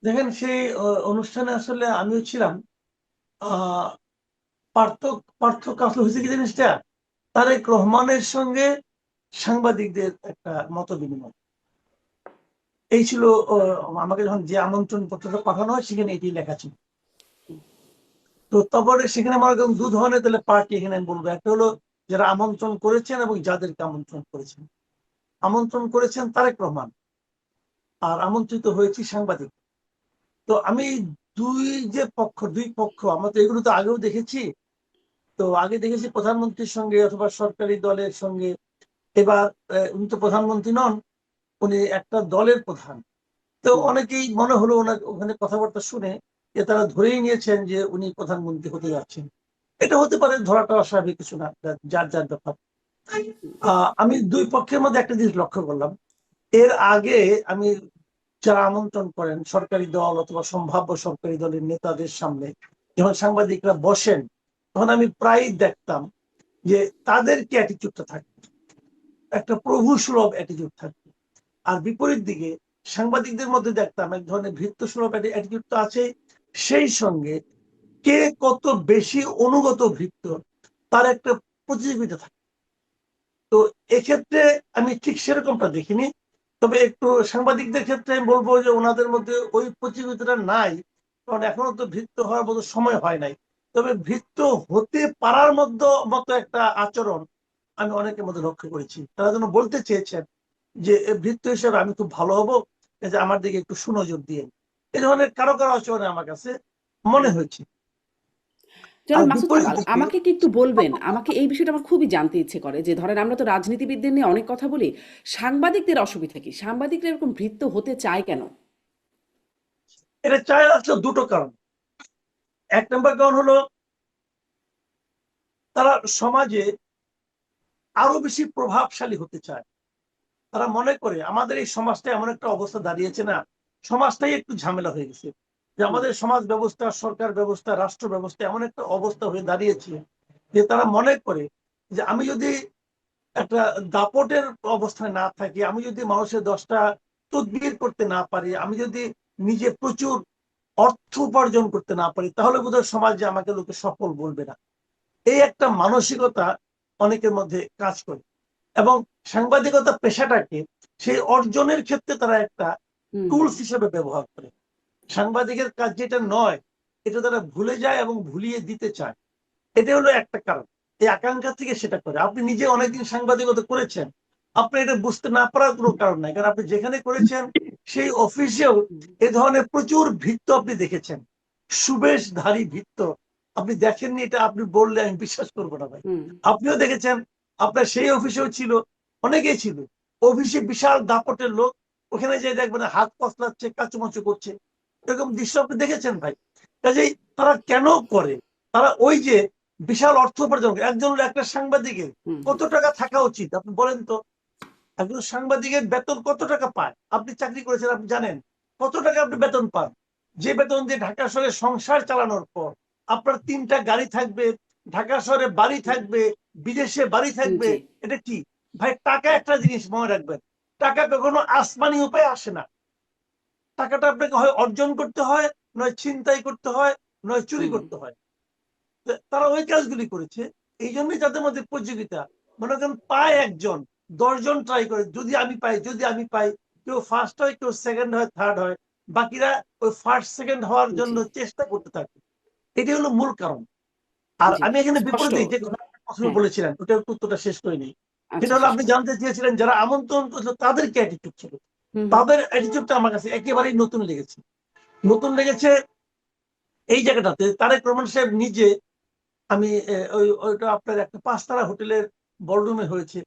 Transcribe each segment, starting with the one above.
দেখেন সেই অনুষ্ঠানে আসলে আমিও ছিলাম। আহ পার্থক্য আসলে হয়েছে কি জিনিসটা, তারেক রহমানের সঙ্গে সাংবাদিকদের একটা মত বিনিময় এই ছিল। আমাকে যখন যে আমন্ত্রণ পত্রটা পাঠানো হয় সেখানে এটি লেখা ছিল। তো তারপরে সেখানে মনে করেন দু ধরনের তাহলে পার্টি এখানে আমি বলবো। একটা হলো যারা আমন্ত্রণ করেছেন এবং যাদেরকে আমন্ত্রণ করেছেন। আমন্ত্রণ করেছেন তারেক রহমান, আর আমন্ত্রিত হয়েছি সাংবাদিক। তো আমি দুই দুই পক্ষ আমরা তো এগুলো তো আগেও দেখেছি। তো আগে দেখেছি প্রধানমন্ত্রীর সঙ্গে অথবা সরকারি দলের সঙ্গে। এবার উনি তো প্রধানমন্ত্রী নন, উনি একটা দলের প্রধান। তো হুম। অনেকেই মনে হলো ওনার ওখানে কথাবার্তা শুনে যে তারা ধরেই নিয়েছেন যে উনি প্রধানমন্ত্রী হতে যাচ্ছেন। এটা হতে পারে, ধরাটা অস্বাভাবিক কিছু না, যার যার ব্যাপার। আমি দুই পক্ষের মধ্যে একটা জিনিস লক্ষ্য করলাম। এর আগে আমি যারা আমন্ত্রণ করেন সরকারি দল অথবা সম্ভাব্য সরকারি দলের নেতাদের সামনে যখন সাংবাদিকরা বসেন, তখন আমি প্রায় দেখতাম যে তাদের কি অ্যাটিটিউডটা থাকে, একটা প্রভু সুলভ অ্যাটিটিউড থাকতো। আর বিপরীত দিকে সাংবাদিকদের মধ্যে দেখতাম এক ধরনের ভৃত্য সুলভ অ্যাটিটিউড তো আছে, সেই সঙ্গে কে কত বেশি অনুগত ভৃত্য তার একটা প্রতিযোগিতা থাকে। তো এক্ষেত্রে আমি ঠিক সেরকমটা দেখিনি। তবে একটু সাংবাদিকদের ক্ষেত্রে আমি বলবো যে ওনাদের মধ্যে ওই প্রতিযোগিতাটা নাই, কারণ এখনো তো ভৃত্য হওয়ার মতো সময় হয় নাই। তবে ভৃত্য হতে পারার মতো একটা আচরণ আমি অনেকের মধ্যে লক্ষ্য করেছি। তারা যেন বলতে চেয়েছেন যে ভৃত্য হিসেবে আমি খুব ভালো হবো, এই যে আমার দিকে একটু সুনজর দিয়ে। এই ধরনের কারো কারো আচরণে আমার কাছে মনে হয়েছে। আর জনাব মাসুদ বিপরীত কামাল, দিকে আমাকে কি একটু বলবেন, আমাকে এই বিষয়টা আমার খুবই জানতে ইচ্ছে করে যে ধরেন আমরা তো রাজনীতিবিদদের নিয়ে অনেক কথা বলি, সাংবাদিকদের অসুবিধা কি? সাংবাদিকরা এরকম ভৃত্য হতে চায় কেন? এটা চায় আসলে দুটো কারণ। এক নম্বর কারণ হলো তারা সমাজে আরো বেশি প্রভাবশালী হতে চায়। তারা মনে করে আমাদের এই সমাজটা এমন একটা অবস্থা দাঁড়িয়েছে না, সমাজটাই একটু ঝামেলা হয়ে গেছে, যে হুম। আমাদের সমাজ ব্যবস্থা, সরকার ব্যবস্থা, রাষ্ট্র ব্যবস্থা এমন একটা অবস্থা হয়ে দাঁড়িয়েছে যে তারা মনে করে যে আমি যদি একটা দাপটের অবস্থায় না থাকি, আমি যদি মানুষের 10টা তদবির করতে না পারি, আমি যদি নিজে প্রচুর অর্থ উপার্জন করতে না পারি, তাহলে বোধহয় সমাজে আমাকে লোকে সফল বলবে না। এই একটা মানসিকতা অনেকের মধ্যে কাজ করে। এবং সাংবাদিকতা পেশাটাকে সেই অর্জনের ক্ষেত্রে তারা একটা হুম, হুম। টুলস হিসেবে ব্যবহার করে। সাংবাদিকের কাজ যেটা নয়, এটা তারা ভুলে যায় এবং ভুলিয়ে দিতে চায়। এটা হলো একটা কারণ। এই আকাঙ্ক্ষা থেকে সেটা করে। আপনি নিজে অনেকদিন সাংবাদিকতা করেছেন, আপনি এটা বুঝতে না পারার কোনো কারণ নাই, কারণ আপনি যেখানে করেছেন সেই অফিসেও হুম, এ ধরনের প্রচুর ভৃত্য আপনি দেখেছেন, সুবেশধারী ভৃত্য। আপনি দেখেননি এটা আপনি বললে আমি বিশ্বাস করবো না ভাই। হুম। আপনিও দেখেছেন, আপনার সেই অফিসেও ছিল, অনেকেই ছিল। অফিসে বিশাল দাপটের লোক, ওখানে যে দেখবেন হাত পসলাচ্ছে, কাচুমাচু করছে, এরকম দৃশ্য আপনি দেখেছেন ভাই। কাজেই তারা কেন করে? তারা ওই যে বিশাল অর্থ উপার্জন করে। একটা সাংবাদিকের হুম, কত টাকা থাকা উচিত আপনি বলেন তো? একজন সাংবাদিকের বেতন কত টাকা পায়? আপনি চাকরি করেছেন, আপনি জানেন কত টাকা আপনি বেতন পান। যে বেতন দিয়ে ঢাকা শহরে সংসার চালানোর পর আপনার 3টা গাড়ি থাকবে, ঢাকা শহরে বাড়ি থাকবে, বিদেশে বাড়ি হুম, থাকবে। জি। এটা কি ভাই? টাকা একটা জিনিস মনে রাখবেন, টাকা কখনো আসমানি উপায়ে আসে না। টাকাটা আপনাকে হয় অর্জন করতে হয়, নয় ছিনতাই করতে হয়, নয় চুরি হুম, করতে হয়। তারা ওই কাজগুলি করেছে। এই জন্যই তাদের মধ্যে প্রতিযোগিতা। মনে করেন পায় একজন, 10জন ট্রাই করে, যদি আমি পাই, যদি আমি পাই। কেউ ফার্স্ট হয়, কেউ সেকেন্ড হয়, থার্ড হয়, বাকিরা ওই ফার্স্ট সেকেন্ড হওয়ার জি, জন্য চেষ্টা করতে থাকে। এটাই হলো মূল কারণ। আর জি। আমি এখানে স্পষ্ট। বিপরীতে যে কথা প্রথমে হ্যাঁ, বলেছিলেন ওটা উত্তরটা শেষ করিনি। সেটা আচ্ছা হলো শেষ আপনি করুন। জানতে চেয়েছিলেন যারা আমন্ত্রণ করেছিল তাদের কি অ্যাটিটিউড ছিল। হুম, হুম। তাদের অ্যাটিটিউডটা আমার কাছে একেবারেই নতুন লেগেছে। নতুন লেগেছে এই জায়গাটাতে তারেক রহমান সাহেব নিজে। আমি ওইটা আপনার একটা 5 তারা হোটেলের বড়রুমে হয়েছে।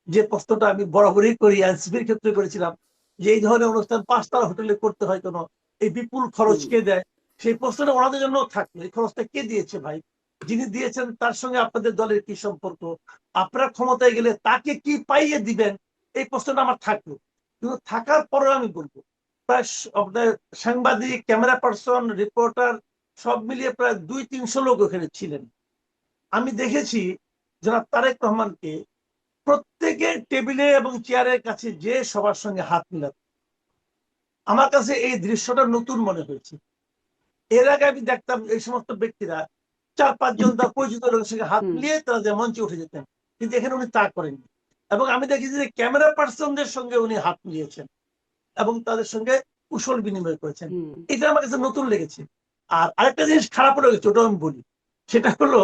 যে প্রশ্নটা আমি বরাবরই করি, এনসিপির ক্ষেত্রে করেছিলাম, যে এই ধরনের অনুষ্ঠান 5 তারা হোটেলে করতে হয় কেন, এই বিপুল খরচ হুম, কে দেয়? সেই প্রশ্নটা ওনাদের জন্য থাকলো, এই খরচটা কে দিয়েছে ভাই? যিনি দিয়েছেন তার সঙ্গে আপনাদের দলের কি সম্পর্ক? আপনারা ক্ষমতায় গেলে তাকে কি পাইয়ে দিবেন? এই প্রশ্নটা আমার থাকলো। কিন্তু থাকার পরেও আমি বলবো, প্রায় আপনার সাংবাদিক, ক্যামেরা পার্সন, রিপোর্টার সব মিলিয়ে প্রায় 200-300 লোক ওখানে ছিলেন। আমি দেখেছি যারা তারেক রহমানকে প্রত্যেকের টেবিলে এবং চেয়ারের কাছে যে সবার সঙ্গে হাত মিলাত। আমার কাছে এই দৃশ্যটা নতুন মনে হয়েছে। এর আগে আমি দেখতাম এই সমস্ত ব্যক্তিরা 4-5 জন তার পরিচিত লোকের সঙ্গে হাত হুম মিলিয়ে তারা যে মঞ্চে উঠে যেতেন, কিন্তু এখানে উনি তা করেননি। এবং আমি দেখেছি যে ক্যামেরা পার্সনদের সঙ্গে উনি হাত মিলিয়েছেন এবং তাদের সঙ্গে কুশল বিনিময় করেছেন। হুম এটা আমার কাছে নতুন লেগেছে। আর আরেকটা জিনিস খারাপ লেগেছে, ওটাও আমি বলি। সেটা হলো,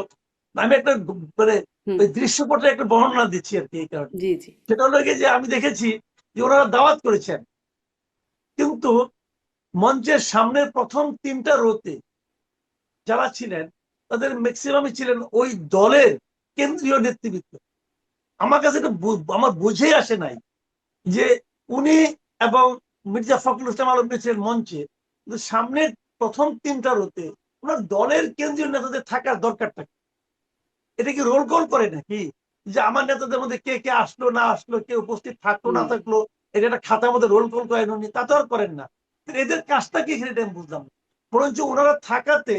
আমি একটা মানে হুম ওই দৃশ্যপটে একটা বর্ণনা দিচ্ছি আর কি এই কারণে। জি জি সেটা হলো গিয়ে যে আমি দেখেছি যে ওনারা দাওয়াত করেছেন, কিন্তু মঞ্চের সামনের প্রথম 3টা রোতে যারা ছিলেন তাদের ম্যাক্সিমামই ছিলেন ওই দলের কেন্দ্রীয় নেতৃবৃন্দ। আমার কাছে এটা আমার বুঝে আসে নাই যে উনি এবং মির্জা ফখরুল ইসলাম আলমগীর ছিলেন মঞ্চে, কিন্তু সামনের প্রথম 3টা রোতে ওনার দলের কেন্দ্রীয় নেতাদের থাকার দরকারটা কি? এটা কি রোল কল করে নাকি যে আমার নেতাদের মধ্যে কে কে আসলো না আসলো, কে উপস্থিত থাকলো না হুম থাকলো, এটা একটা খাতার মধ্যে রোল কল করেন উনি? তা তো আর করেন না। এদের কাজটা কি এখানে আমি বুঝলাম না। বরঞ্চ ওনারা থাকাতে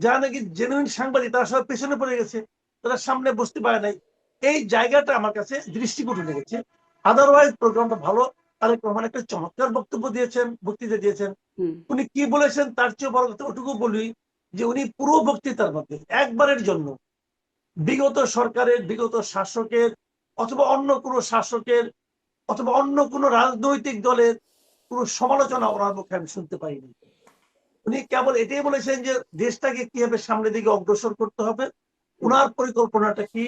যারা নাকি জেনুইন সাংবাদিক তারা সবাই পেছনে পড়ে গেছে, তারা সামনে বসতে পারে নাই। এই জায়গাটা আমার কাছে দৃষ্টিকটু লেগেছে। আদারওয়াইজ প্রোগ্রামটা ভালো। তারেক রহমান একটা চমৎকার বক্তব্য দিয়েছেন, বক্তৃতা দিয়েছেন। হুম উনি কি বলেছেন তার চেয়ে বড় কথা ওটুকু বলি যে উনি পুরো বক্তৃতার মধ্যে একবারের জন্য বিগত সরকারের, বিগত শাসকের অথবা অন্য কোনো শাসকের অথবা অন্য কোনো রাজনৈতিক দলের কোনো সমালোচনা ওনার মুখে আমি শুনতে পাইনি। উনি কেবল এটাই বলেছেন যে দেশটাকে কিভাবে সামনের দিকে অগ্রসর করতে হবে, উনার পরিকল্পনাটা কি,